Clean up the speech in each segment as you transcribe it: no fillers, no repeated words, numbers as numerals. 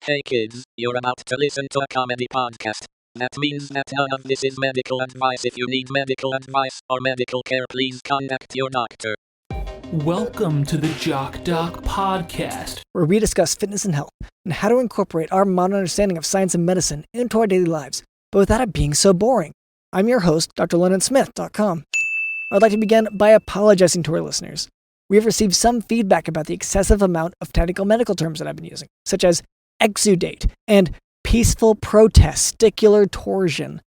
Hey kids, you're about to listen to a comedy podcast. That means that none of this is medical advice. If you need medical advice or medical care, please contact your doctor. Welcome to the Jock Doc Podcast, where we discuss fitness and health and how to incorporate our modern understanding of science and medicine into our daily lives, but without it being so boring. I'm your host, drlondonsmith.com. I'd like to begin by apologizing to our listeners. We have received some feedback about the excessive amount of technical medical terms that I've been using, such as exudate and peaceful protesticular torsion.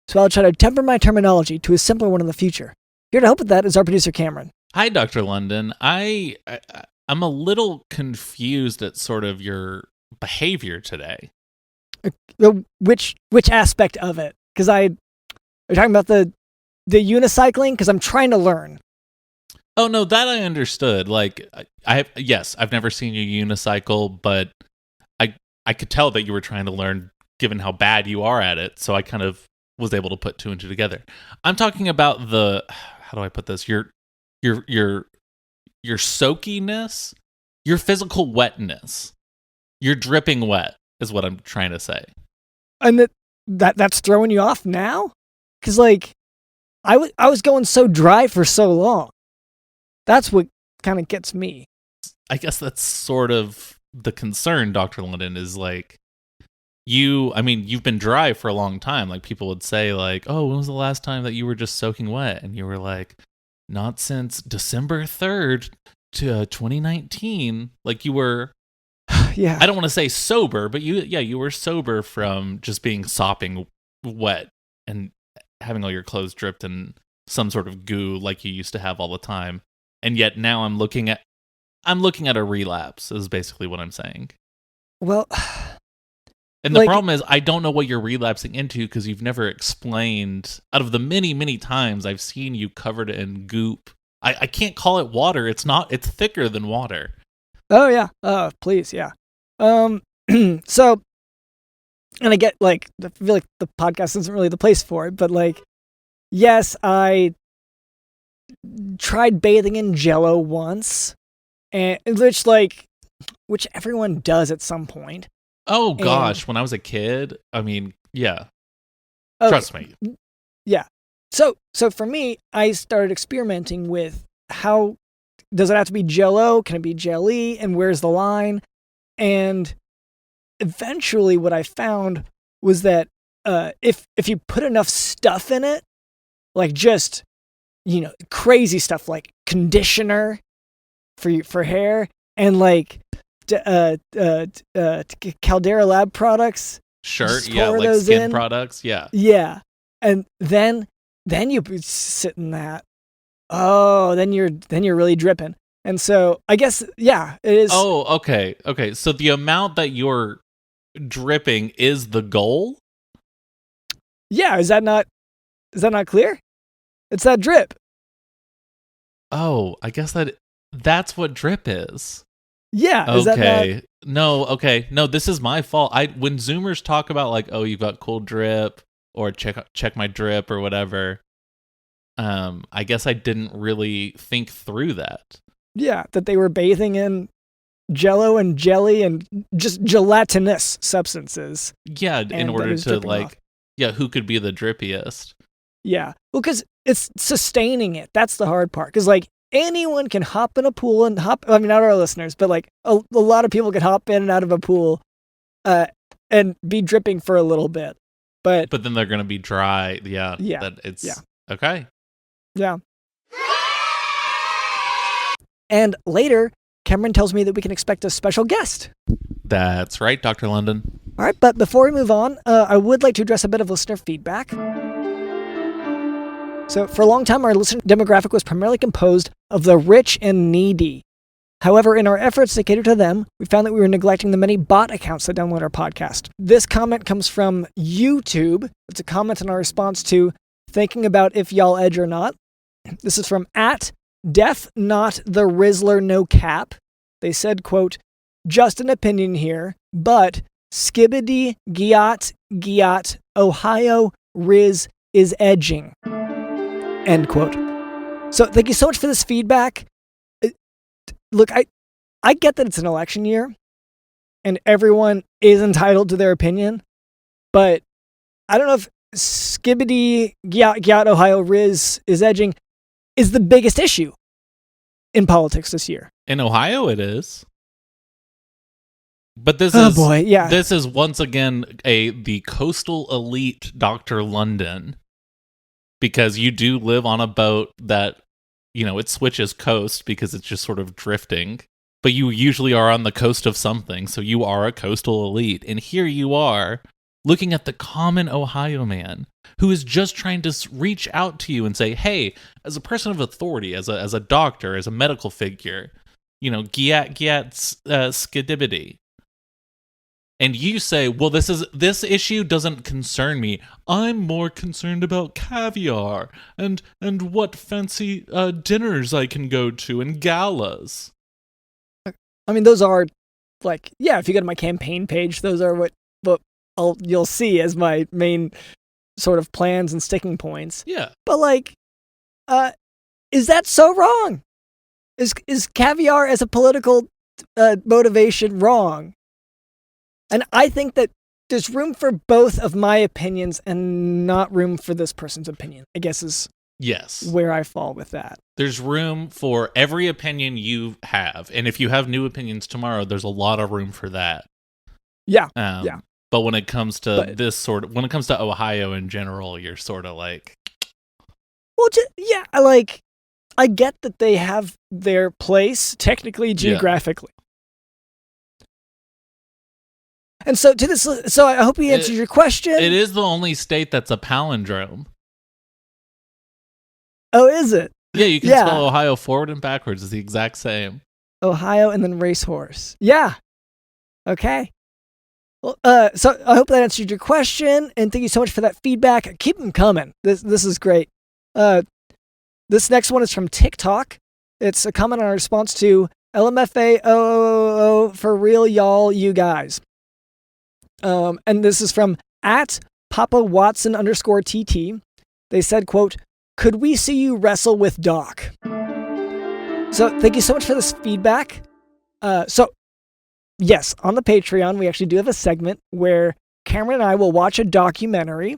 So I'll try to temper my terminology to a simpler one in the future. Here to help with that is our producer, Cameron. Hi, Dr. London. I'm a little confused at sort of your behavior today. Which aspect of it? Because are you talking about the unicycling? Because I'm trying to learn. Oh no, that I understood. Like I've never seen you unicycle, but I could tell that you were trying to learn, given how bad you are at it. So I kind of was able to put two and two together. I'm talking about how do I put this? Your soakiness, your physical wetness, your dripping wet is what I'm trying to say. And that's throwing you off now? Because I was going so dry for so long. That's what kind of gets me. I guess that's sort of the concern, Dr. London, is you've been dry for a long time. Like people would say oh, when was the last time that you were just soaking wet? And you were like, not since December 3rd to 2019. Like you were, yeah. I don't want to say sober, but you were sober from just being sopping wet and having all your clothes dripped in some sort of goo like you used to have all the time. And yet now I'm looking at a relapse is basically what I'm saying. Well, and the problem is I don't know what you're relapsing into because you've never explained. Out of the many, many times I've seen you covered in goop, I can't call it water. It's not. It's thicker than water. Oh yeah. Please, yeah. So, and I get I feel like the podcast isn't really the place for it, but yes, I tried bathing in Jello once, and which everyone does at some point. Oh gosh, when I was a kid, I mean, yeah. Okay. Trust me. Yeah. So for me, I started experimenting with how does it have to be Jello? Can it be jelly? And where's the line? And eventually what I found was that if you put enough stuff in it, just crazy stuff like conditioner for hair and Caldera Lab products. Sure, yeah, like skin products, yeah. Yeah. And then you sit in that. Oh, then you're really dripping. And so I guess yeah, it is. Oh, okay. Okay. So the amount that you're dripping is the goal? Yeah, is that not clear? It's that drip. Oh, I guess that's what drip is. Yeah. Okay. Is that not... No, this is my fault. When Zoomers talk about oh, you've got cool drip or check my drip or whatever, I guess I didn't really think through that. Yeah, that they were bathing in Jello and jelly and just gelatinous substances. Yeah, in order to who could be the drippiest? Yeah. Well, because it's sustaining it. That's the hard part. Because anyone can hop in a pool and not our listeners, but a lot of people can hop in and out of a pool and be dripping for a little bit. But then they're going to be dry. Yeah. Yeah. Okay. Yeah. And later, Cameron tells me that we can expect a special guest. That's right, Dr. London. All right, but before we move on, I would like to address a bit of listener feedback. So for a long time, our listener demographic was primarily composed of the rich and needy. However, in our efforts to cater to them, we found that we were neglecting the many bot accounts that download our podcast. This comment comes from YouTube. It's a comment in our response to thinking about if y'all edge or not. This is from @Death Not the Rizzler No Cap. They said, quote, just an opinion here, but skibbity giat Ohio Riz is edging. End quote. So thank you so much for this feedback. Look, I get that it's an election year, and everyone is entitled to their opinion. But I don't know if Skibbity Gyat Ohio Riz is edging is the biggest issue in politics this year. In Ohio, it is. But this this is once again the coastal elite Dr. London, because you do live on a boat that, it switches coast because it's just sort of drifting, but you usually are on the coast of something, so you are a coastal elite. And here you are looking at the common Ohio man who is just trying to reach out to you and say, hey, as a person of authority, as a doctor, as a medical figure, Giat Skidibity. And you say, well, this issue doesn't concern me. I'm more concerned about caviar and what fancy dinners I can go to and galas. I mean, those are if you go to my campaign page, those are what you'll see as my main sort of plans and sticking points. Yeah. But is that so wrong? Is caviar as a political motivation wrong? And I think that there's room for both of my opinions and not room for this person's opinion, I guess is where I fall with that. There's room for every opinion you have. And if you have new opinions tomorrow, there's a lot of room for that. Yeah. But when it comes to when it comes to Ohio in general, you're sort of like... Well, I get that they have their place technically, geographically. And so I hope he answers your question. It is the only state that's a palindrome. Oh, is it? Yeah, you can spell Ohio forward and backwards. It's the exact same. Ohio and then racehorse. Yeah. Okay. Well, so I hope that answered your question, and thank you so much for that feedback. Keep them coming. This is great. This next one is from TikTok. It's a comment on our response to LMFAO for real, y'all, you guys. And this is from @PapaWatson_TT. They said, quote, "Could we see you wrestle with Doc?" So thank you so much for this feedback. Yes, on the Patreon, we actually do have a segment where Cameron and I will watch a documentary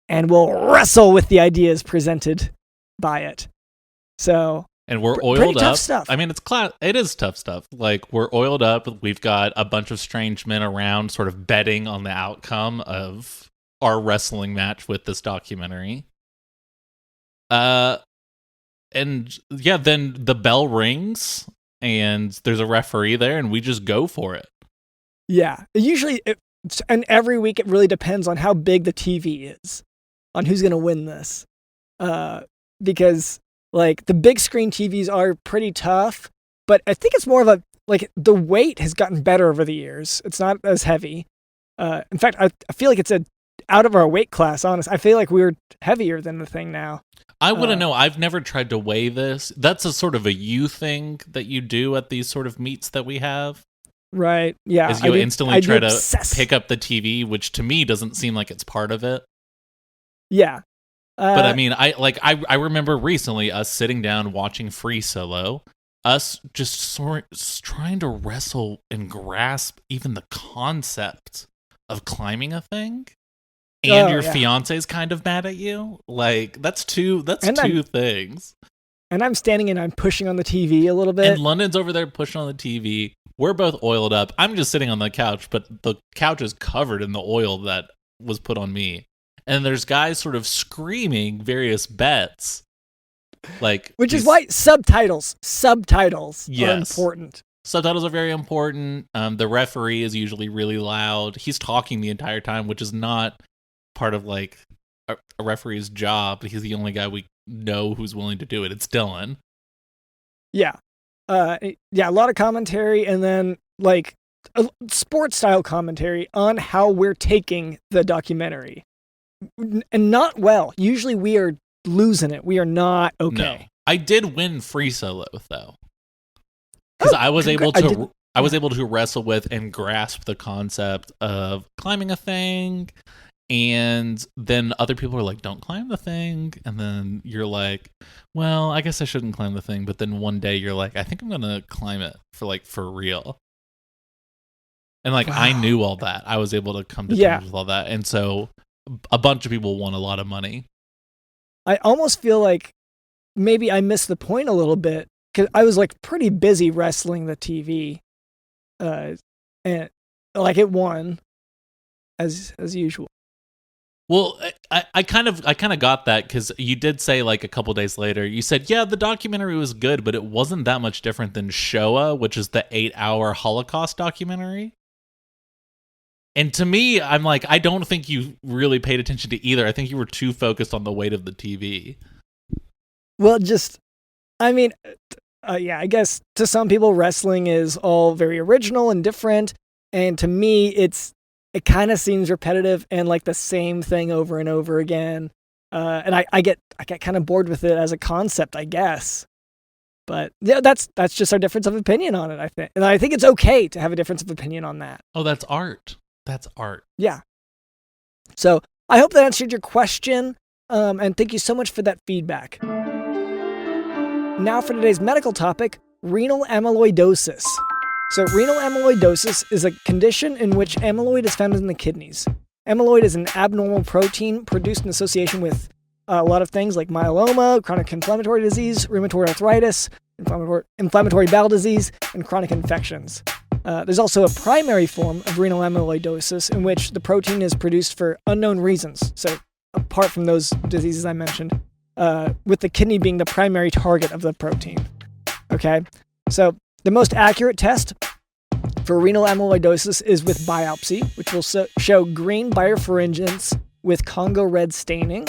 and we'll wrestle with the ideas presented by it. So, and we're oiled pretty up. Tough stuff. I mean, it is tough stuff. We're oiled up. We've got a bunch of strange men around sort of betting on the outcome of our wrestling match with this documentary. And yeah, then the bell rings and there's a referee there and we just go for it. Yeah. And every week it really depends on how big the TV is, on who's going to win this. Because the big screen TVs are pretty tough, but I think it's more of the weight has gotten better over the years. It's not as heavy. In fact, I feel like it's out of our weight class, honest. I feel like we're heavier than the thing now. I wouldn't know. I've never tried to weigh this. That's a sort of a you thing that you do at these sort of meets that we have. Right. Yeah. Is you instantly try to pick up the TV, which to me doesn't seem like it's part of it. Yeah. But I mean, I remember recently us sitting down watching Free Solo, us just trying to wrestle and grasp even the concept of climbing a thing. And your fiance's kind of mad at you. That's two things. And I'm standing and I'm pushing on the TV a little bit. And London's over there pushing on the TV. We're both oiled up. I'm just sitting on the couch, but the couch is covered in the oil that was put on me. And there's guys sort of screaming various bets. Which is why subtitles are important. Subtitles are very important. The referee is usually really loud. He's talking the entire time, which is not part of a referee's job. He's the only guy we know who's willing to do it. It's Dylan. Yeah. A lot of commentary, and then a sports style commentary on how we're taking the documentary. And not well. Usually we are losing it. We are not okay. No. I did win Free Solo though. Because I was able to wrestle with and grasp the concept of climbing a thing. And then other people are like, don't climb the thing. And then you're like, well, I guess I shouldn't climb the thing. But then one day you're like, I think I'm going to climb it for real. And like, I knew all that. I was able to come to terms with all that. And so a bunch of people won a lot of money. I almost feel like maybe I missed the point a little bit because I was like pretty busy wrestling the TV. And like it won as usual. Well, I kind of got that because you did say like a couple days later, you said, yeah, the documentary was good, but it wasn't that much different than Shoah, which is the 8-hour Holocaust documentary. And to me, I'm like, I don't think you really paid attention to either. I think you were too focused on the weight of the TV. Well, I guess to some people, wrestling is all very original and different. And to me, it kind of seems repetitive and like the same thing over and over again. And I get kind of bored with it as a concept, I guess. But yeah, that's just our difference of opinion on it, I think. And I think it's okay to have a difference of opinion on that. Oh, that's art. That's art. Yeah. So I hope that answered your question. And thank you so much for that feedback. Now for today's medical topic, renal amyloidosis. So renal amyloidosis is a condition in which amyloid is found in the kidneys. Amyloid is an abnormal protein produced in association with a lot of things like myeloma, chronic inflammatory disease, rheumatoid arthritis, inflammatory bowel disease, and chronic infections. There's also a primary form of renal amyloidosis in which the protein is produced for unknown reasons. So apart from those diseases I mentioned, with the kidney being the primary target of the protein. Okay, so the most accurate test for renal amyloidosis is with biopsy, which will show green birefringence with Congo red staining.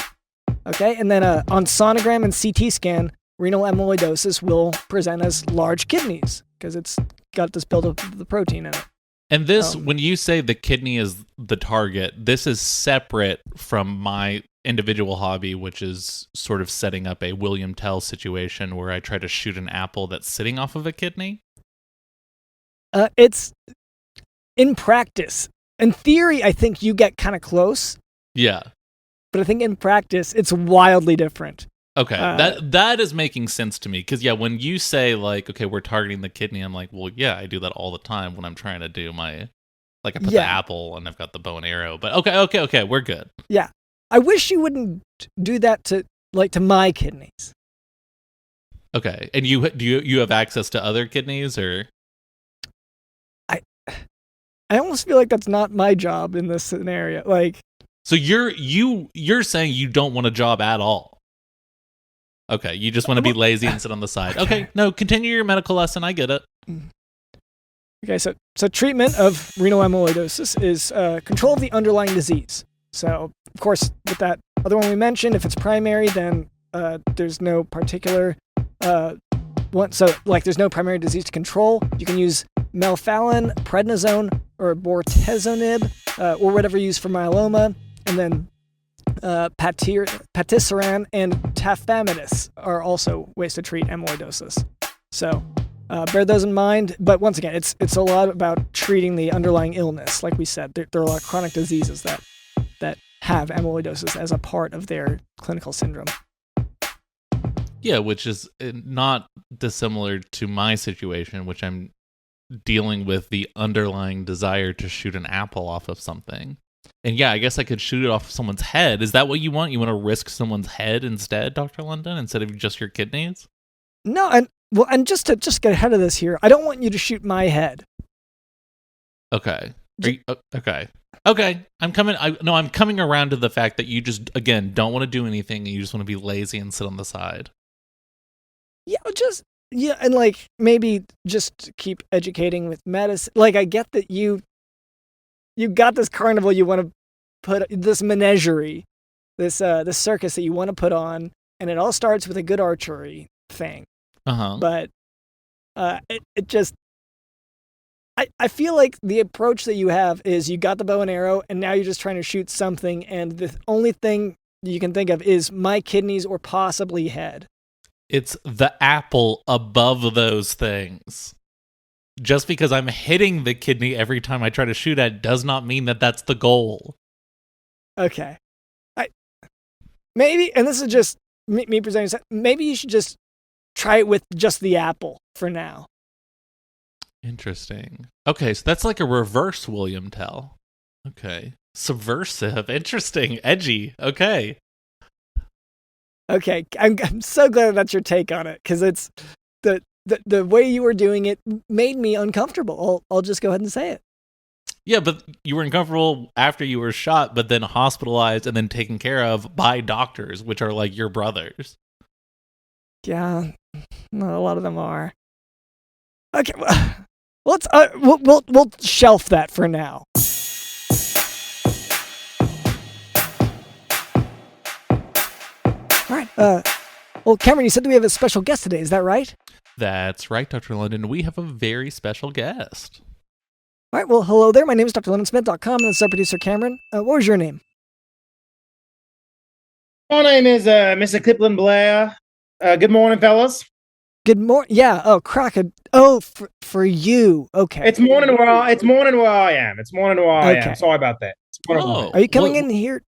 Okay, and then on sonogram and CT scan, renal amyloidosis will present as large kidneys because it's got this buildup of the protein in it. And this, when you say the kidney is the target, this is separate from my individual hobby, which is sort of setting up a William Tell situation where I try to shoot an apple that's sitting off of a kidney. It's in practice. In theory, I think you get kind of close. Yeah. But I think in practice, it's wildly different. Okay, that is making sense to me. Because, yeah, when you say, like, okay, we're targeting the kidney, I'm like, well, yeah, I do that all the time when I'm trying to do my, like, I put the apple and I've got the bow and arrow. But okay, we're good. Yeah. I wish you wouldn't do that to my kidneys. Okay, and do you have access to other kidneys, or? I almost feel like that's not my job in this scenario. Like, so you're saying you don't want a job at all? Okay, you just want to be lazy and sit on the side. Okay, no, continue your medical lesson. I get it. Okay, so treatment of renal amyloidosis is control of the underlying disease. So, of course, with that other one we mentioned, if it's primary, then there's no particular one. So, like, there's no primary disease to control. You can use melphalan, prednisone, or bortezomib, or whatever you use for myeloma, and then patisiran and tafamidis are also ways to treat amyloidosis. So bear those in mind. But once again, it's a lot about treating the underlying illness. Like we said, there are a lot of chronic diseases that have amyloidosis as a part of their clinical syndrome. Yeah, which is not dissimilar to my situation, which I'm dealing with the underlying desire to shoot an apple off of something. And yeah, I guess I could shoot it off of someone's head. Is that what you want? You want to risk someone's head instead, Dr. London, instead of just your kidneys? No, and just to get ahead of this here, I don't want you to shoot my head. Okay. Okay. I'm coming around to the fact that you just, again, don't want to do anything and you just want to be lazy and sit on the side. Yeah, and like maybe just keep educating with medicine. Like, I get that you got this carnival you want to put, this menagerie, this circus that you want to put on, and it all starts with a good archery thing. But it just, I feel like the approach that you have is you got the bow and arrow, and now you're just trying to shoot something, and the only thing you can think of is my kidneys or possibly head. It's the apple above those things. Just because I'm hitting the kidney every time I try to shoot at it does not mean that that's the goal. Okay. Maybe, and this is just me presenting, maybe you should just try it with just the apple for now. Interesting. Okay, so that's like a reverse William Tell. Okay. Subversive. Interesting. Edgy. Okay. Okay, I'm so glad that's your take on it, because it's the way you were doing it made me uncomfortable. I'll just go ahead and say it. Yeah, but you were uncomfortable after you were shot, but then hospitalized and then taken care of by doctors, which are like your brothers. Yeah, no, a lot of them are. Okay, well, let's we'll shelf that for now. All right. Well, Cameron, you said that we have a special guest today. Is that right? That's right, Dr. London. We have a very special guest. All right. Well, hello there. My name is drlondonsmith.com, and this is our producer, Cameron. What was your name? My name is Mr. Kip Blair. Good morning, fellas. Good morning. Yeah. Oh, Crockett. Oh, for you. Okay. It's morning where I am. Okay. Sorry about that. Are you coming in here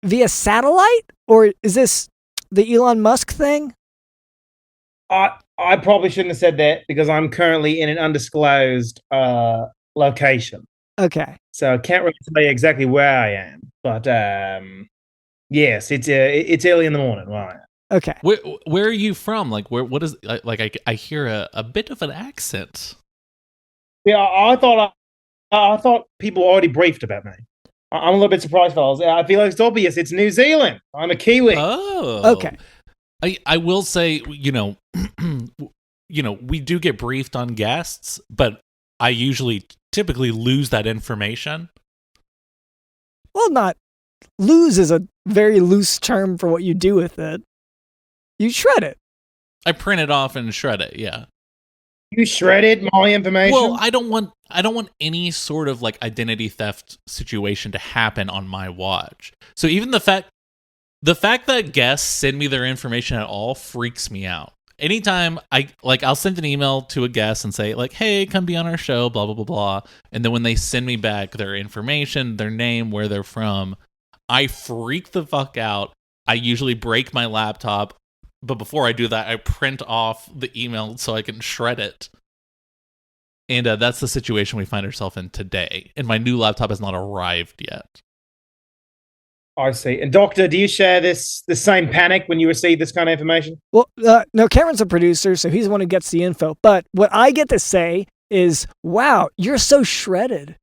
via satellite, or is this the Elon Musk thing? I probably shouldn't have said that because I'm currently in an undisclosed location. Okay. So I can't really tell you exactly where I am, but yes, it's early in the morning where I am. Okay. Where are you from? Like, what is like? I hear a bit of an accent. Yeah, I thought people already briefed about me. I'm a little bit surprised, fellas. I feel like it's obvious. It's New Zealand. I'm a Kiwi. Oh, okay. I will say, we do get briefed on guests, but I typically lose that information. Well, not lose is a very loose term for what you do with it. You shred it. I print it off and shred it. Yeah. You shredded my information? Well, I don't want any sort of like identity theft situation to happen on my watch. So even the fact that guests send me their information at all freaks me out. Anytime I'll send an email to a guest and say like, "Hey, come be on our show," blah blah blah blah, and then when they send me back their information, their name, where they're from, I freak the fuck out. I usually break my laptop. But before I do that, I print off the email so I can shred it. And that's the situation we find ourselves in today. And my new laptop has not arrived yet. I see. And Doctor, do you share the same panic when you receive this kind of information? Well, no, Cameron's a producer, so he's the one who gets the info. But what I get to say is, wow, you're so shredded.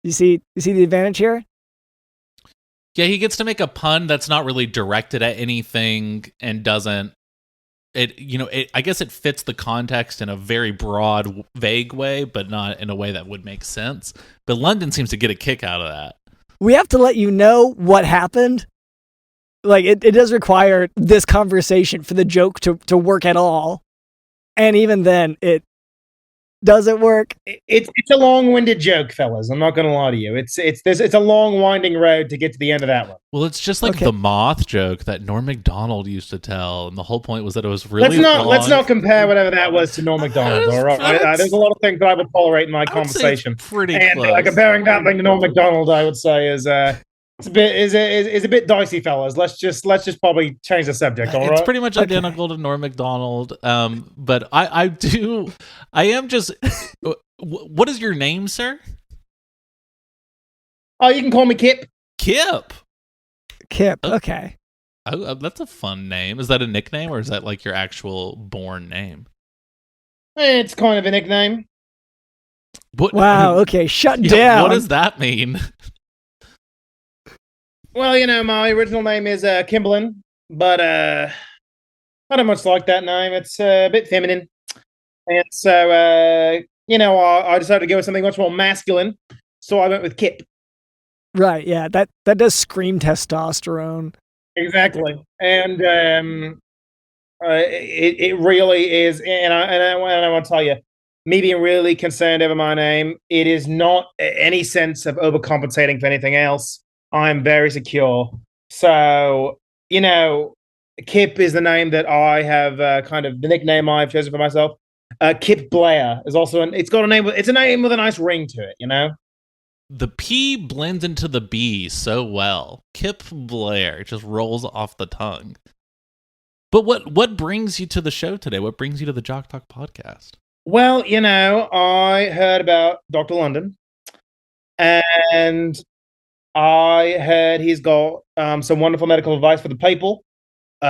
You see the advantage here? Yeah, he gets to make a pun that's not really directed at anything and doesn't. I guess it fits the context in a very broad, vague way, but not in a way that would make sense. But London seems to get a kick out of that. We have to let you know what happened. Like, it does require this conversation for the joke to work at all. And even then, it doesn't work. It's a long-winded joke, fellas. I'm not going to lie to you. It's a long, winding road to get to the end of that one. Well, it's just like the moth joke that Norm Macdonald used to tell, and the whole point was that it was really long. Let's not compare whatever that was to Norm Macdonald. All right, there's a lot of things that I would tolerate in my conversation. Pretty and close. Comparing that thing to Norm Macdonald, I would say is it's a bit dicey, fellas. Let's just probably change the subject. All right, it's pretty much identical to Norm Macdonald. But I am just. What is your name, sir? Oh, you can call me Kip. Kip. Okay. Oh, that's a fun name. Is that a nickname or is that like your actual born name? It's kind of a nickname. Wow. Okay. Shut down. What does that mean? Well, my original name is Kimberlin, but I don't much like that name. It's a bit feminine. And so, I decided to go with something much more masculine. So I went with Kip. Right, yeah, that does scream testosterone. Exactly. And it really is. And I want to tell you, me being really concerned over my name, it is not any sense of overcompensating for anything else. I'm very secure. So, Kip is the name that I have kind of the nickname I've chosen for myself. Kip Blair is also it's a name with a nice ring to it, The P blends into the B so well. Kip Blair just rolls off the tongue. But what brings you to the show today? What brings you to the Jock Talk podcast? Well, I heard about Dr. London, and I heard he's got some wonderful medical advice for the people.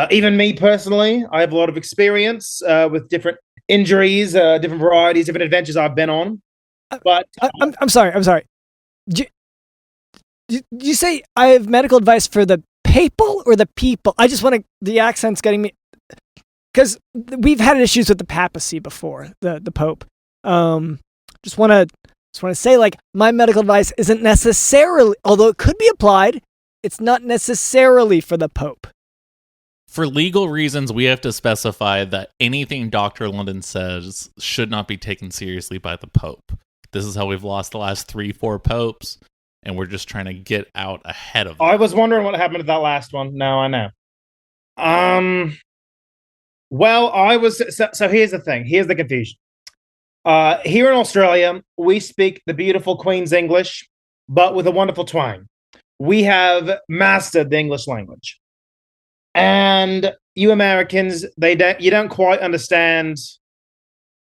Even me personally, I have a lot of experience with different injuries, different varieties, different adventures I've been on. But I'm sorry. I'm sorry. Did you say I have medical advice for the papal or the people? I just want to. The accent's getting me because we've had issues with the papacy before, the Pope. Just want to say, like, my medical advice isn't necessarily, although it could be applied, it's not necessarily for the Pope. For legal reasons, we have to specify that anything Dr. London says should not be taken seriously by the Pope. This is how we've lost the last 3-4 popes, and we're just trying to get out ahead of them. I was wondering what happened to that last one. Now I know. Well, I was so here's the thing. Here's the confusion. Here in Australia, we speak the beautiful Queen's English, but with a wonderful twang. We have mastered the English language. And you Americans, you don't quite understand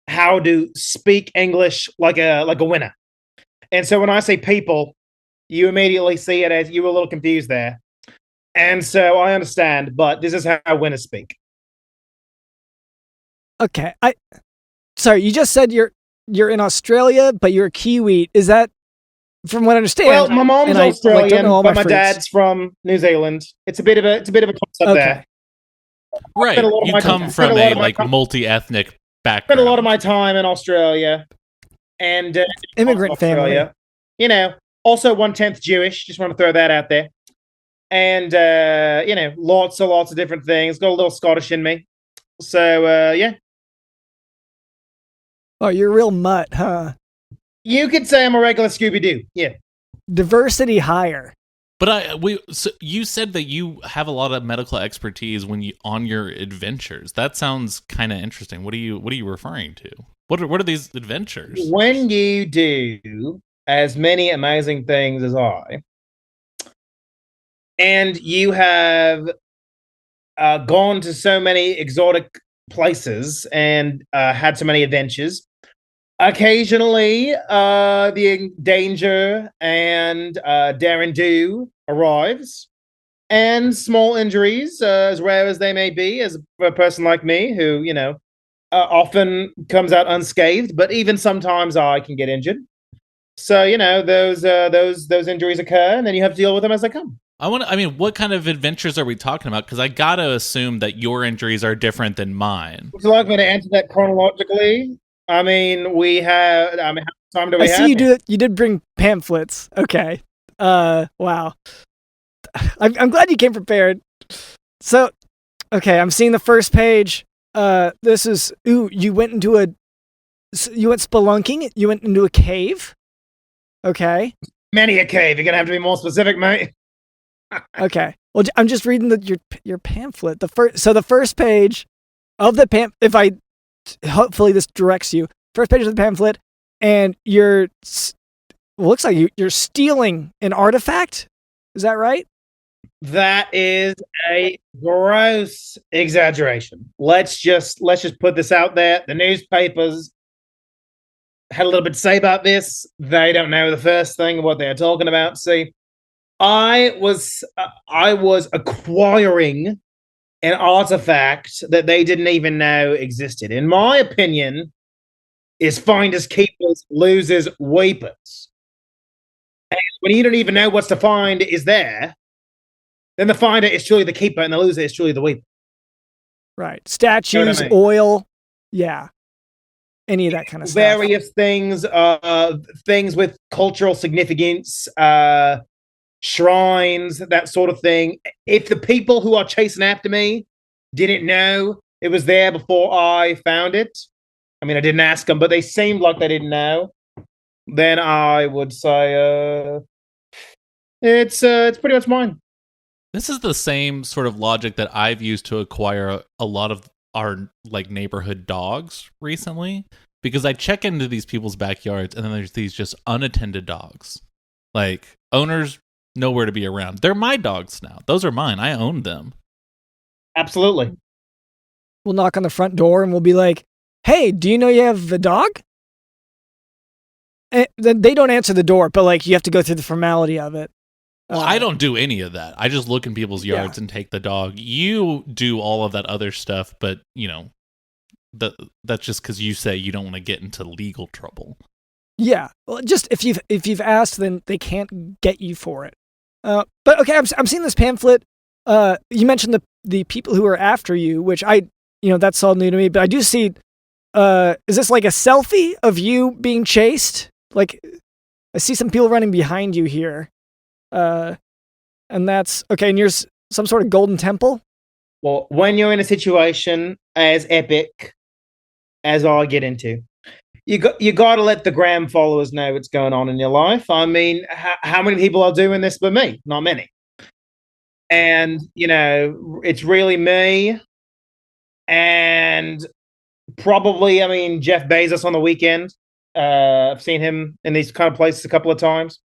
how to speak English like a winner. And so when I say people, you immediately see it as you were a little confused there. And so I understand, but this is how winners speak. Okay. Sorry, you just said you're in Australia, but you're a Kiwi. Is that, from what I understand? Well, my mom's Australian, but my fruits. dad's from New Zealand. It's a bit of a concept there. Right. You come from a multi-ethnic background. Spent a lot of my time in Australia and immigrant family. Also 1/10 Jewish. Just want to throw that out there. And lots of different things. Got a little Scottish in me. So yeah. Oh, you're a real mutt, huh? You could say I'm a regular Scooby-Doo. Yeah. Diversity higher. But so you said that you have a lot of medical expertise on your adventures. That sounds kind of interesting. What are you referring to? What are these adventures? When you do as many amazing things as I, and you have gone to so many exotic places and had so many adventures, occasionally the danger and dare and do arrives, and small injuries, as rare as they may be, as a person like me who often comes out unscathed, but even sometimes I can get injured. So those injuries occur, and then you have to deal with them as they come. What kind of adventures are we talking about? Because I gotta assume that your injuries are different than mine. Would you like me to answer that chronologically? How much time do we have? I see you did bring pamphlets. Okay. Wow. I'm glad you came prepared. So, okay, I'm seeing the first page. This is you went spelunking. You went into a cave. Okay. Many a cave. You're gonna have to be more specific, mate. Okay. Well, I'm just reading your pamphlet. The first page of the hopefully this directs you. First page of the pamphlet, and looks like you're stealing an artifact. Is that right? That is a gross exaggeration. Let's just put this out there. The newspapers had a little bit to say about this. They don't know the first thing what they're talking about. See, I was acquiring an artifact that they didn't even know existed. In my opinion, is finders keepers, losers weepers. And when you don't even know what's to find is there, then the finder is truly the keeper and the loser is truly the weeper. Right. Statues, oil, yeah. Any of that kind of stuff. Various things, things with cultural significance, shrines, that sort of thing. If the people who are chasing after me didn't know it was there before I found it, I didn't ask them, but they seemed like they didn't know, then I would say it's pretty much mine. This is the same sort of logic that I've used to acquire a lot of our neighborhood dogs recently, because I check into these people's backyards and then there's these just unattended dogs. Owners nowhere to be around. They're my dogs now. Those are mine. I own them. Absolutely. We'll knock on the front door and we'll be like, hey, do you know you have a dog? And they don't answer the door, but like you have to go through the formality of it. Well, I don't do any of that. I just look in people's yards and take the dog. You do all of that other stuff, but that's just because you say you don't want to get into legal trouble. Yeah, well, just if you've asked, then they can't get you for it. But okay, I'm seeing this pamphlet. You mentioned the people who are after you, which that's all new to me. But I do see. Is this like a selfie of you being chased? Like, I see some people running behind you here. And that's okay. And you're some sort of golden temple. Well, when you're in a situation as epic as I get into, you got to let the gram followers know what's going on in your life. I mean, how many people are doing this but me? Not many. And it's really me, and probably, Jeff Bezos on the weekend. I've seen him in these kind of places a couple of times.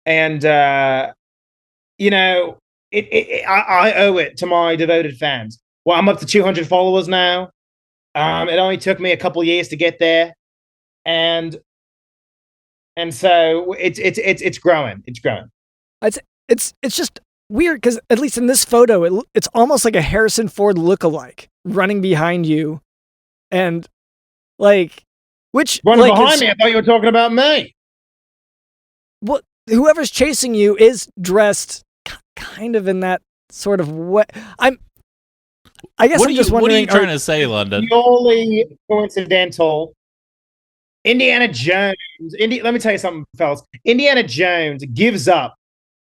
And, I owe it to my devoted fans. Well, I'm up to 200 followers now. It only took me a couple of years to get there. And so it's growing. It's growing. It's just weird because at least in this photo, it's almost like a Harrison Ford lookalike running behind you. And like, which running behind me? I thought you were talking about me. Well, whoever's chasing you is dressed kind of in that sort of way. I guess I'm just wondering. What are you trying to say, London? Purely coincidental. Indiana Jones. Let me tell you something, fellas. Indiana Jones gives up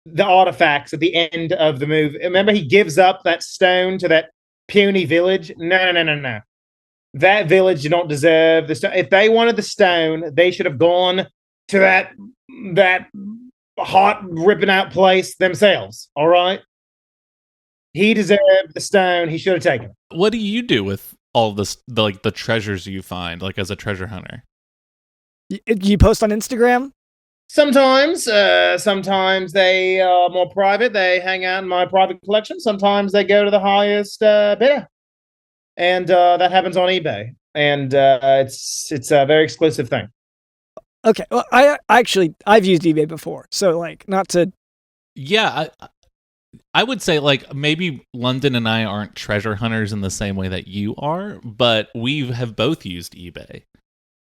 the artifacts at the end of the movie. Remember, he gives up that stone to that puny village. No. That village did not deserve the stone. If they wanted the stone, they should have gone to that hot ripping out place themselves. All right. He deserved the stone. He should have taken it. What do you do with all this, the treasures you find, like as a treasure hunter? You post on Instagram? Sometimes they are more private. They hang out in my private collection. Sometimes they go to the highest bidder, and that happens on eBay. And it's a very exclusive thing. Okay, well, I've used eBay before, so like not to. Yeah, I would say like maybe London and I aren't treasure hunters in the same way that you are, but we have both used eBay.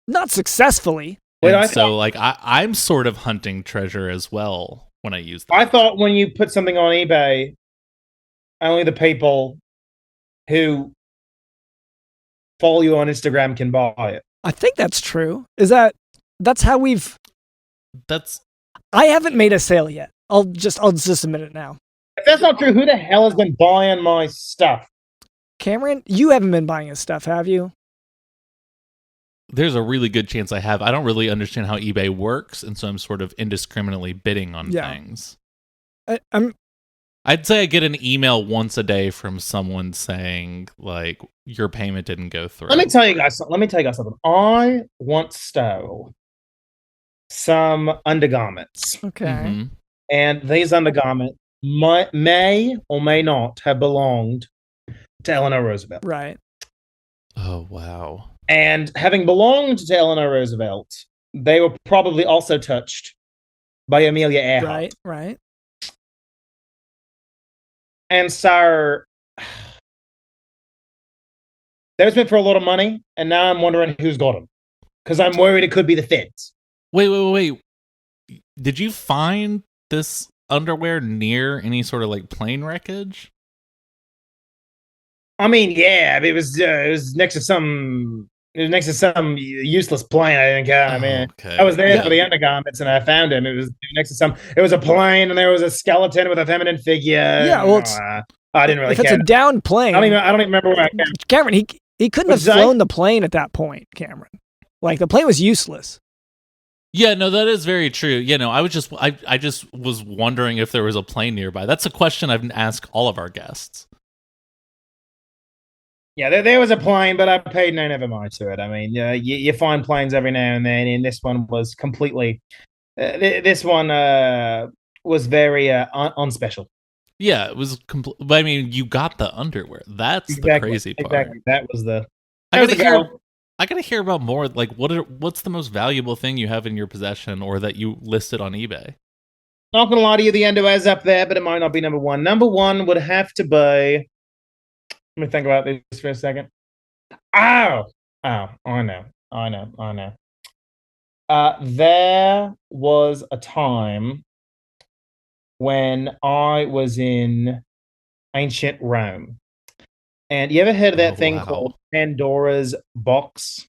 Not successfully. I'm sort of hunting treasure as well when I use that. I thought when you put something on eBay, only the people who follow you on Instagram can buy it. I think that's true. That's how we've... That's... I haven't made a sale yet. I'll just admit it now. If that's not true, who the hell has been buying my stuff? Cameron, you haven't been buying his stuff, have you? There's a really good chance I have. I don't really understand how eBay works, and so I'm sort of indiscriminately bidding on things. I'd say I get an email once a day from someone saying, like, your payment didn't go through. Let me tell you guys something. I once stole some undergarments. Okay. Mm-hmm. And these undergarments may or may not have belonged to Eleanor Roosevelt. Right. Oh, wow. And having belonged to Eleanor Roosevelt, they were probably also touched by Amelia Earhart. Right. And so those went for a lot of money, and now I'm wondering who's got them. Because I'm worried it could be the feds. Wait. Did you find this underwear near any sort of like plane wreckage? I mean, yeah, it was next to some useless plane. I think. Okay. I was there for the undergarments, and I found him. It was next to some. It was a plane, and there was a skeleton with a feminine figure. Yeah, well, I didn't really care. If it's a down plane, I don't even remember where I came. Cameron, he couldn't have flown the plane at that point, Cameron. Like the plane was useless. Yeah, no, that is very true. I just was wondering if there was a plane nearby. That's a question I've asked all of our guests. Yeah, there was a plane, but I paid no never mind to it. I mean, you find planes every now and then, and this one was completely. This one was very unspecial. Yeah, it was. I mean, you got the underwear. That's the crazy part. Exactly. That was the. I gotta hear about more. Like, what's the most valuable thing you have in your possession, or that you listed on eBay? Not gonna lie to you, the underwear's up there, but it might not be number one. Number one would have to be. Let me think about this for a second. Oh, I know. There was a time when I was in ancient Rome. And you ever heard of that thing called Pandora's box?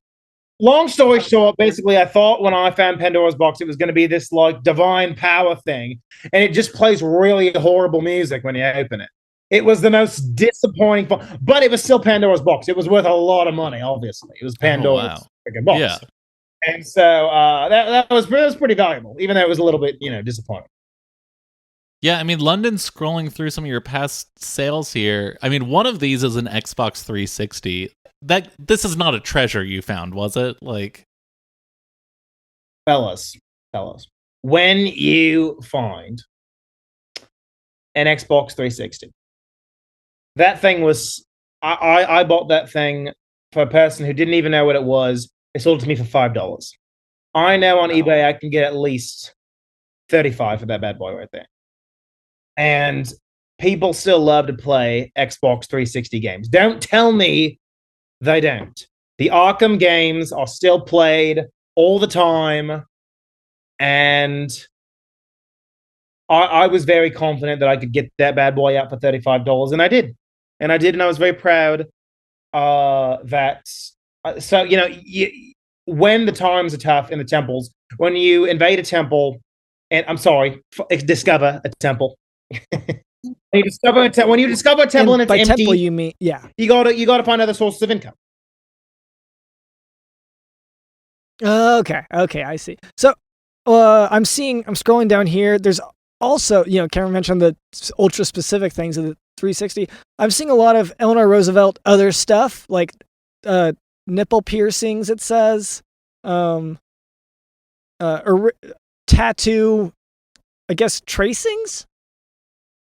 Long story short, basically, I thought when I found Pandora's box, it was going to be this like divine power thing. And it just plays really horrible music when you open it. It was the most disappointing, but it was still Pandora's box. It was worth a lot of money, obviously. It was Pandora's freaking box. Yeah. And so that was pretty valuable, even though it was a little bit, disappointing. Yeah, I mean, London's scrolling through some of your past sales here. I mean, one of these is an Xbox 360. This is not a treasure you found, was it? Like, fellas, when you find an Xbox 360, that thing was, I bought that thing for a person who didn't even know what it was. They sold it to me for $5. I know on eBay I can get at least $35 for that bad boy right there. And people still love to play Xbox 360 games. Don't tell me they don't. The Arkham games are still played all the time. And I was very confident that I could get that bad boy out for $35. And I did. And I was very proud that... So, when the times are tough in the temples, when you invade a temple, and I'm sorry, discover a temple. When you discover a temple and it's by empty, temple you mean, yeah, you gotta find other sources of income. Okay, I see. So I'm scrolling down here. There's also, Cameron mentioned the ultra specific things of the 360. I'm seeing a lot of Eleanor Roosevelt other stuff, like nipple piercings, it says, tattoo, I guess, tracings.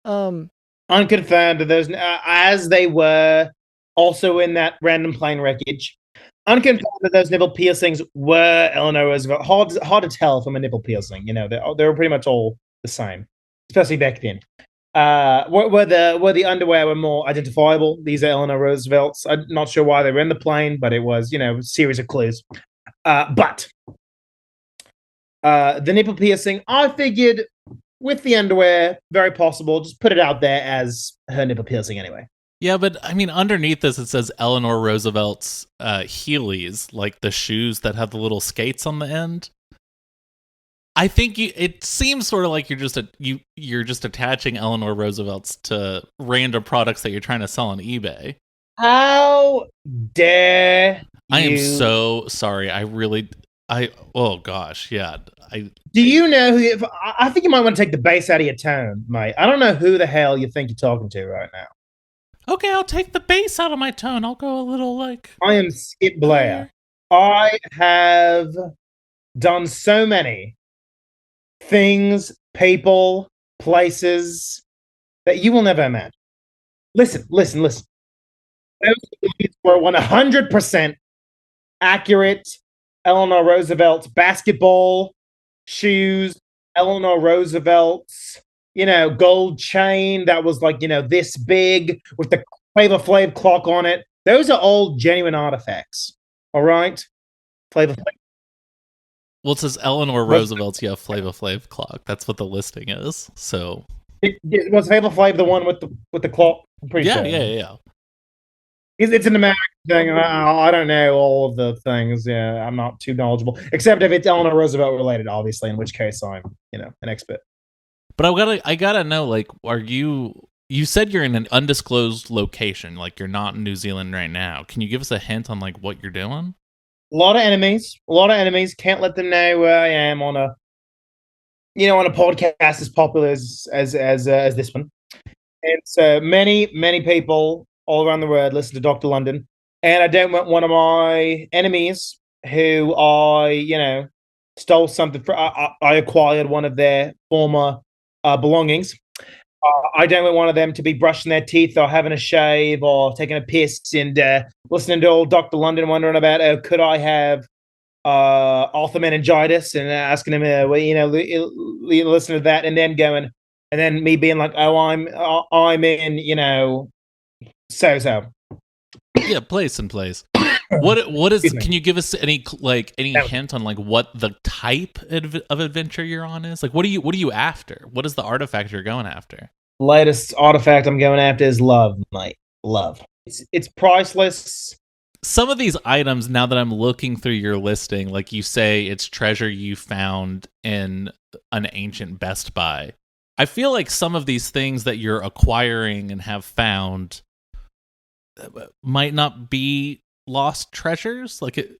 Unconfirmed. Those as they were also in that random plane wreckage. Unconfirmed that those nipple piercings were Eleanor Roosevelt. Hard to tell from a nipple piercing. They were pretty much all the same, especially back then. Where the underwear were more identifiable. These are Eleanor Roosevelt's. I'm not sure why they were in the plane, but it was, a series of clues. But the nipple piercing, I figured with the underwear, very possible. Just put it out there as her nipple piercing anyway. Yeah, but I mean, underneath this, it says Eleanor Roosevelt's Heelys, like the shoes that have the little skates on the end. I think it seems sort of like you're just attaching Eleanor Roosevelt's to random products that you're trying to sell on eBay. How dare you? I am so sorry. Oh gosh, yeah. Do you know who? I think you might want to take the bass out of your tone, mate. I don't know who the hell you think you're talking to right now. Okay, I'll take the bass out of my tone. I'll go a little like... I am Kip Blair. I have done so many things, people, places that you will never imagine. Listen. Those were 100% accurate. Eleanor Roosevelt's basketball shoes, Eleanor Roosevelt's, gold chain that was like, this big with the Flavor Flav clock on it. Those are all genuine artifacts. All right? Flavor Flav. Well, it says Eleanor Roosevelt's Flavor Flav clock. That's what the listing is. So it was Flavor Flav the one with the clock? I'm pretty sure. Yeah. It's an American thing, and I don't know all of the things. Yeah, I'm not too knowledgeable, except if it's Eleanor Roosevelt related, obviously. In which case, I'm an expert. But I gotta know, like, are you? You said you're in an undisclosed location, like you're not in New Zealand right now. Can you give us a hint on like what you're doing? A lot of enemies. Can't let them know where I am on a podcast as popular as this one. And so many people all around the world listen to Dr. London, and I don't want one of my enemies who I stole something from. I acquired one of their former belongings. I don't want them to be brushing their teeth or having a shave or taking a piss and listening to old Dr. London wondering about, could I have author meningitis, and asking him, listen to that, and then going, and then me being like, oh, I'm in, so. Yeah, place and place. What is? Can you give us any hint on like what the type of adventure you're on is? Like, what are you after? What is the artifact you're going after? Latest artifact I'm going after is love, mate. Love. It's priceless. Some of these items, now that I'm looking through your listing, like you say, it's treasure you found in an ancient Best Buy. I feel like some of these things that you're acquiring and have found might not be lost treasures. Like,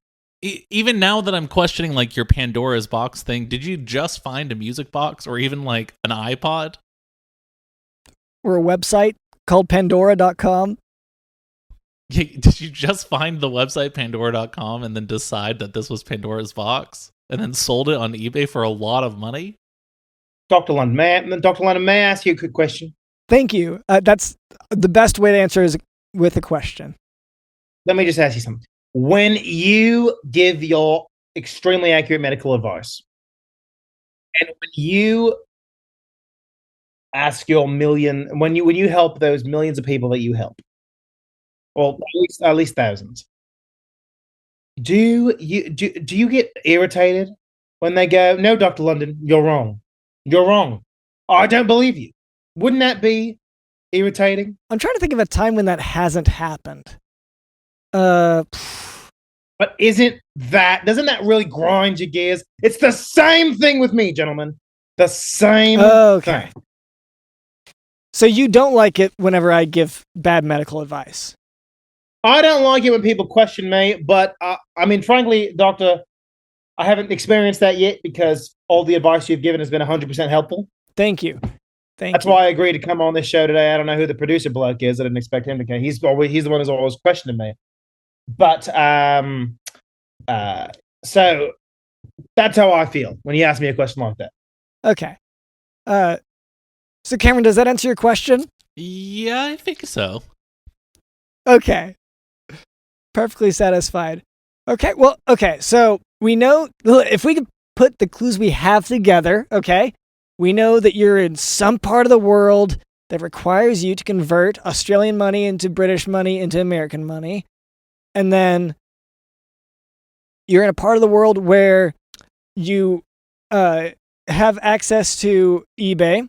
even now that I'm questioning like your Pandora's box thing, did you just find a music box or even like an iPod? Or a website called Pandora.com? Did you just find the website Pandora.com and then decide that this was Pandora's box and then sold it on eBay for a lot of money? Dr. London, may I ask you a quick question? Thank you. That's the best way to answer is with a question. Let me just ask you something. When you give your extremely accurate medical advice, and when you ask when you help those millions of people that you help, well, at least thousands, do you get irritated when they go, no, Dr. London, you're wrong. You're wrong. I don't believe you. Wouldn't that be irritating? I'm trying to think of a time when that hasn't happened. But doesn't that really grind your gears? It's the same thing with me, gentlemen. The same thing. So you don't like it whenever I give bad medical advice? I don't like it when people question me, but frankly, Doctor, I haven't experienced that yet because all the advice you've given has been 100% helpful. Thank you. That's why I agreed to come on this show today. I don't know who the producer bloke is. I didn't expect him to come. He's the one who's always questioning me. But so that's how I feel when you ask me a question like that. Okay. So Cameron, does that answer your question? Yeah, I think so. Okay. Perfectly satisfied. Okay, so we know, if we could put the clues we have together, okay, we know that you're in some part of the world that requires you to convert Australian money into British money into American money. And then you're in a part of the world where you have access to eBay,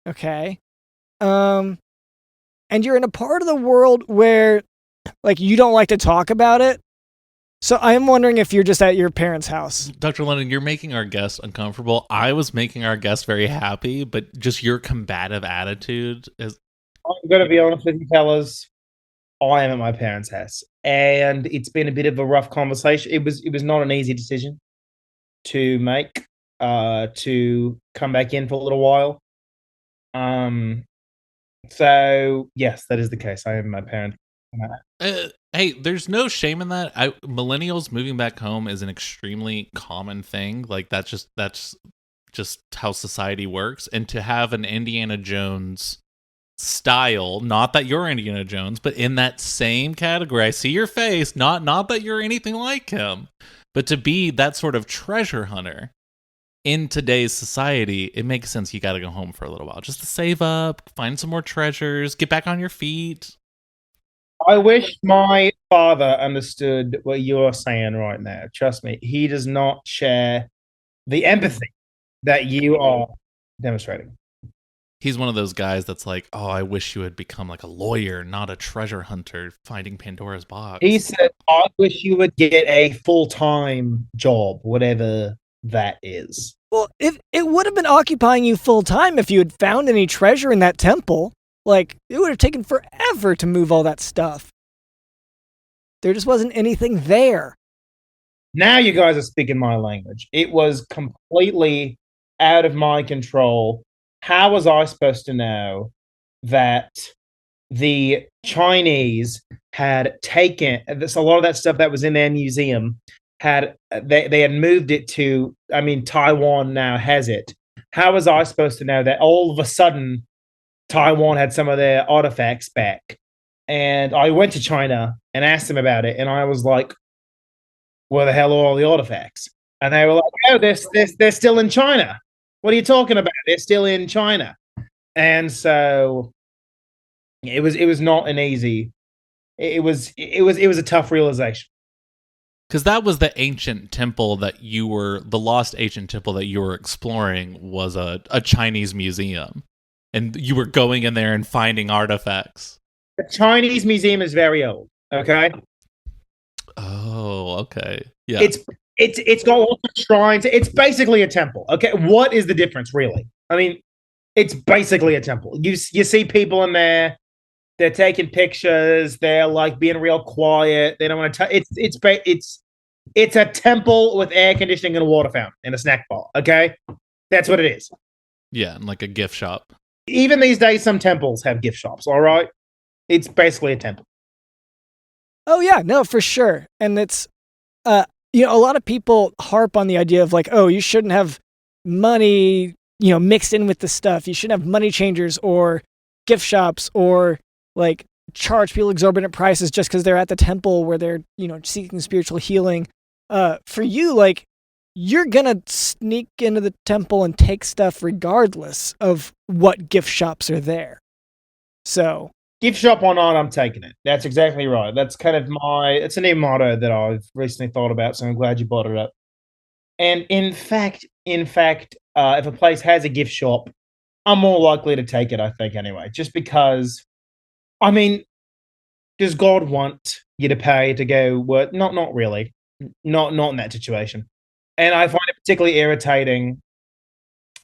okay? And you're in a part of the world where, like, you don't like to talk about it. So I'm wondering if you're just at your parents' house. Dr. Lennon, you're making our guest uncomfortable. I was making our guest very happy, but just your combative attitude is... I'm going to be honest with you, fellas. I am at my parents' house, and it's been a bit of a rough conversation. It was not an easy decision to make, to come back in for a little while. So yes, that is the case. I am my parents. Hey, there's no shame in that. Millennials moving back home is an extremely common thing. Like that's just how society works. And to have an Indiana Jones style, not that you're Indiana Jones, but in that same category, I see your face, not that you're anything like him, but to be that sort of treasure hunter in today's society, it makes sense you got to go home for a little while just to save up, find some more treasures, get back on your feet. I wish my father understood what you're saying right now. Trust me, he does not share the empathy that you are demonstrating. He's one of those guys that's like, oh, I wish you had become like a lawyer, not a treasure hunter finding Pandora's box. He said, I wish you would get a full-time job, whatever that is. Well, it would have been occupying you full-time if you had found any treasure in that temple. Like, it would have taken forever to move all that stuff. There just wasn't anything there. Now you guys are speaking my language. It was completely out of my control. How was I supposed to know that the Chinese had taken a lot of that stuff that was in their museum, they had moved it to, Taiwan now has it. How was I supposed to know that all of a sudden Taiwan had some of their artifacts back. And I went to China and asked them about it. And I was like, where the hell are all the artifacts? And they were like, oh, they're still in China. What are you talking about? They're still in China. And so it was not an easy. It was a tough realization. Because that was the ancient temple the lost ancient temple that you were exploring was a Chinese museum. And you were going in there and finding artifacts. The Chinese museum is very old, okay? Oh, okay. Yeah. It's got lots of shrines. It's basically a temple, okay? What is the difference, really? I mean, it's basically a temple. You see people in there, they're taking pictures, they're like being real quiet. They don't want to touch. It's a temple with air conditioning and a water fountain and a snack bar, okay? That's what it is. Yeah, and like a gift shop. Even these days, some temples have gift shops, all right? It's basically a temple. Oh, yeah, no, for sure. And it's, a lot of people harp on the idea of like, oh, you shouldn't have money, mixed in with the stuff. You shouldn't have money changers or gift shops or like charge people exorbitant prices just because they're at the temple where they're, seeking spiritual healing. For you, like, you're gonna sneak into the temple and take stuff regardless of what gift shops are there. So gift shop or not, I'm taking it. That's exactly right. That's kind of it's a new motto that I've recently thought about, so I'm glad you brought it up. And in fact, if a place has a gift shop, I'm more likely to take it, I think, anyway. Just because, I mean, does God want you to pay to go work? Not really. Not in that situation. And I find it particularly irritating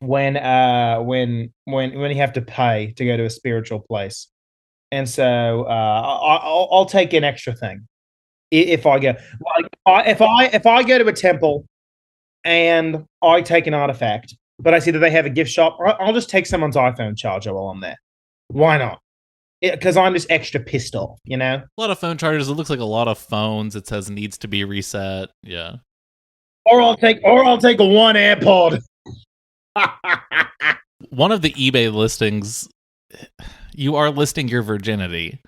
when you have to pay to go to a spiritual place. And so I'll take an extra thing if I go. Like, if I go to a temple and I take an artifact, but I see that they have a gift shop, I'll just take someone's iPhone charger while I'm there. Why not? Because I'm just extra pissed off, A lot of phone chargers. It looks like a lot of phones. It says needs to be reset. Yeah. Or I'll take a one AirPod. One of the eBay listings, you are listing your virginity.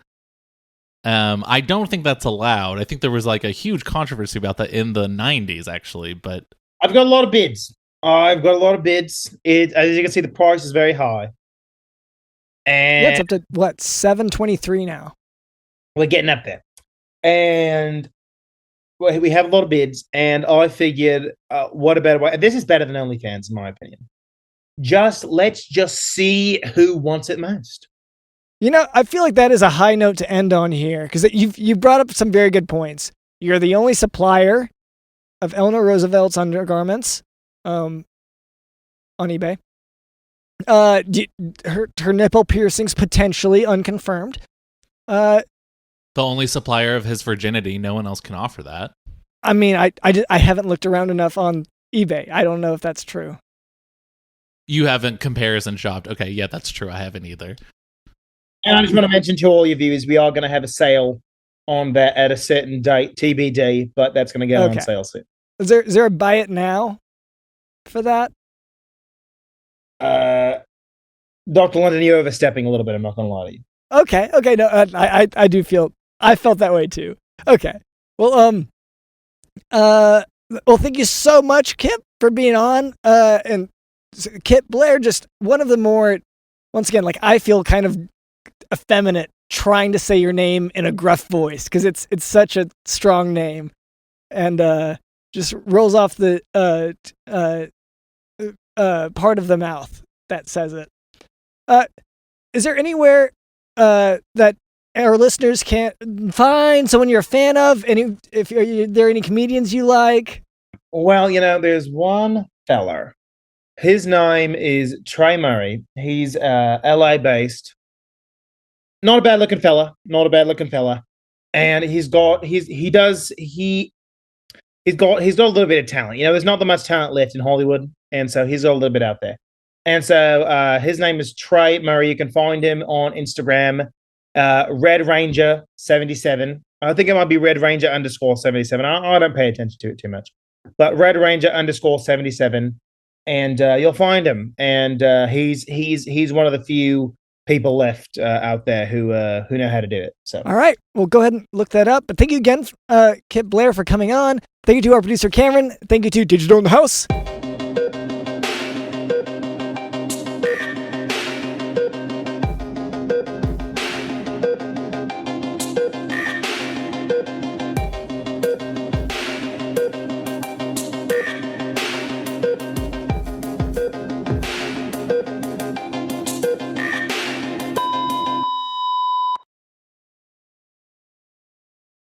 I don't think that's allowed. I think there was like a huge controversy about that in the 90s, actually. But I've got a lot of bids. As you can see, the price is very high. And yeah, it's up to what, $723 now. We're getting up there. And we have a lot of bids, and I figured, what a better way? This is better than OnlyFans, in my opinion. Let's just see who wants it most. I feel like that is a high note to end on here, because you brought up some very good points. You're the only supplier of Eleanor Roosevelt's undergarments on eBay. Her nipple piercings potentially unconfirmed. The only supplier of his virginity. No one else can offer that. I mean, I haven't looked around enough on eBay. I don't know if that's true. You haven't comparison shopped. Okay, yeah, that's true. I haven't either. And I just want to mention to all your viewers, we are going to have a sale on that at a certain date, TBD, but that's going to go on sale soon. Is there a buy it now for that? Dr. London, you're overstepping a little bit. I'm not going to lie to you. Okay. No, I do feel I felt that way too. Okay. Well, thank you so much, Kip, for being on. And Kip Blair, just one of the more, once again, like I feel kind of effeminate trying to say your name in a gruff voice because it's such a strong name, and just rolls off the part of the mouth that says it. Is there anywhere that our listeners can find someone you're a fan of? Are there any comedians you like? Well, there's one feller. His name is Trey Murray. He's LA based. Not a bad looking fella. And he's got a little bit of talent. There's not that much talent left in Hollywood, and so he's got a little bit out there. And so his name is Trey Murray. You can find him on Instagram, Red Ranger 77. I think it might be Red Ranger _77. I don't pay attention to it too much, but Red Ranger _77, and you'll find him. And he's one of the few people left out there who know how to do it. So, all right, well, go ahead and look that up. But thank you again, Kip Blair, for coming on. Thank you to our producer, Cameron. Thank you to Digital in the House.